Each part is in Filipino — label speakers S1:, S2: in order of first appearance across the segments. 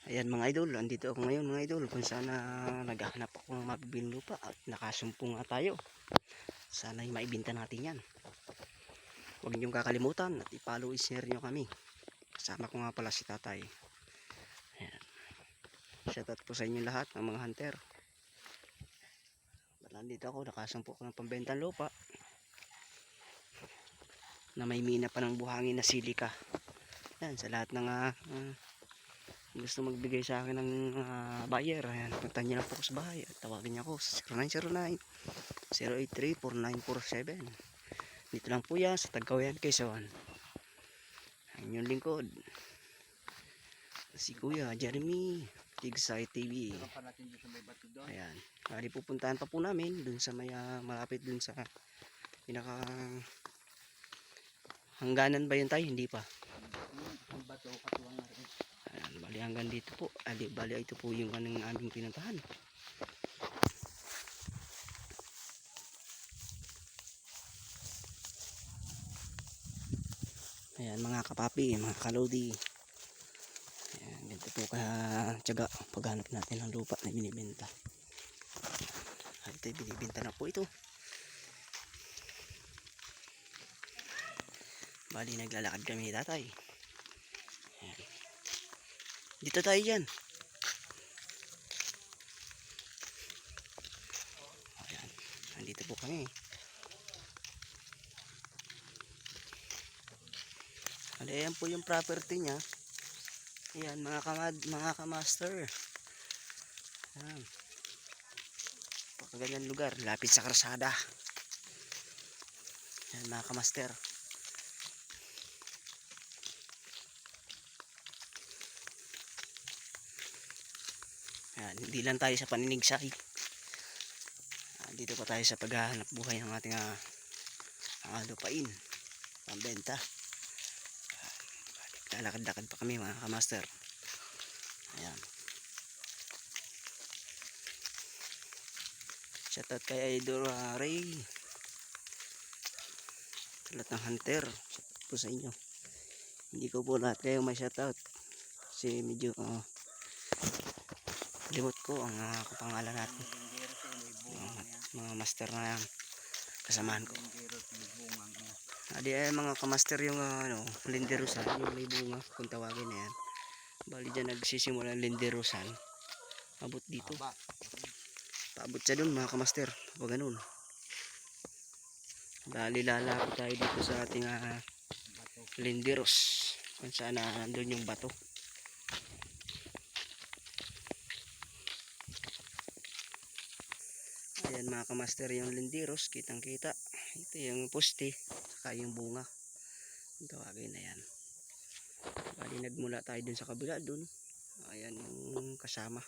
S1: Ayan mga idol, andito ako ngayon mga idol kung saan naghahanap ako ng mabibiling lupa at nakasumpong nga tayo. Sana'y maibenta natin yan. Huwag niyong kakalimutan at i-follow and share nyo kami. Kasama ko nga pala si tatay. Ayan. Shoutout po sa inyo lahat ng mga hunter. Nandito ako, nakasumpo ko ng pambentang lupa na may mina pa ng buhangin na silika. Ayan, sa lahat ng gusto magbigay sa akin ng buyer, ayan, punta niyo lang po sa bahay at tawagin niyo ako sa 0909-083-4947. Dito lang po yan sa Tagkawayan, Quezon. Ang inyong lingkod si Kuya Jeremy Tigsay TV. Ayan, bali pupuntahan pa po namin dun sa may malapit dun sa pinaka hangganan ba yun tayo? Hindi pa. Ayan, bali hanggang dito po. Bali ito po yung kanang aming pinuntahan. Ayan mga kapapi, mga kalodi. Ayan, ganito po tiyaga paghanap natin ng lupa na binibenta. At ito binibenta na po ito. Bali naglalakad kami ni tatay. Ayan. Dito tayo dyan. Ayan, nandito po kami. Ayan po yung property niya. Ayan mga kamaster. Ayan. Pagkaganyan lugar, lapit sa karsada. Ayan mga kamaster. Ayan, hindi lang tayo sa paninigsay. Dito pa tayo sa paghahanap buhay ng ating lupain pambenta. Lalakad-lakad pa kami mga kamaster. Ayan. Shoutout kay Idol Ray. Sa lahat ng hunter. Shoutout po sa inyo. Hindi ko po lahat kayo may shoutout. Kasi medyo limot ko ang kapangalan natin. Mga master na yan. Kasamahan ko. Adi ay mga kamaster yung linderusan, yung may bunga kung tawagin na yan. Bali dyan nagsisimula ang linderusan. Abot dito. Paabot siya dun mga kamaster. O ganun. Bali lalapit tayo dito sa ating linderos. Kung saan nandun yung bato. Ayan mga kamaster yung linderos. Kitang kita. Ito yung poste. Saka yung bunga. Kung tawagin na yan. Bali nagmula tayo dun sa kabila dun. Ayan yung kasama.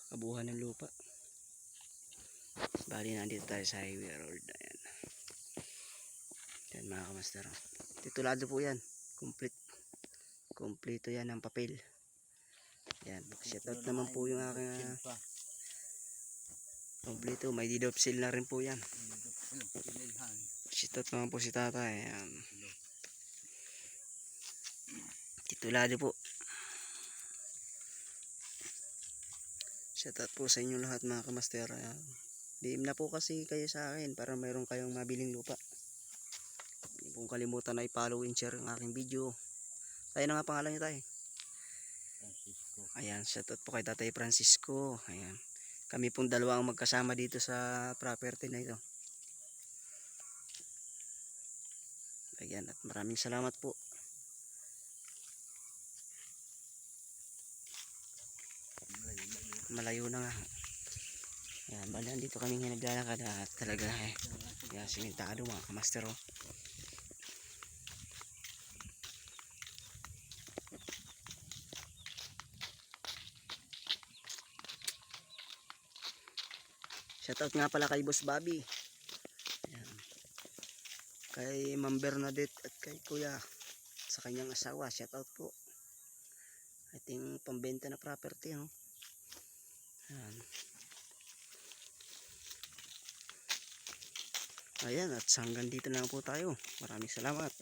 S1: Kabuhan ng lupa. Bali nandito tayo sa highway road. Ayan. Ayan mga kamaster. Titulado po yan. Kompleto yan ng papel. Ayan. Shoutout naman po yung aking kompleto. May deed of sale na rin po yan. Shoutout naman po si tatay. Ayan. Titulado po. Shoutout po sa inyo lahat mga kamaster. Ayan. DM na po kasi kayo sa akin para mayroon kayong mabiling lupa. Hindi pong kalimutan na i-follow and share ang aking video. Tayo na nga pangalan nyo tayo. Francisco. Ayan, shoutout po kay Tatay Francisco. Ayan. Kami pong dalawa ang magkasama dito sa property na ito. Ayan, at maraming salamat po. Malayo na nga. Ayan, bali dito kami nga naglalakad at talaga simentado mga kamaster. Shoutout nga pala kay Boss Bobby. Ayan. Kay Ma'am Bernadette at kay Kuya sa kanyang asawa. Shoutout po. Ating pambenta na property. Ayan. Ayan, at hanggang dito na lang po tayo. Maraming salamat.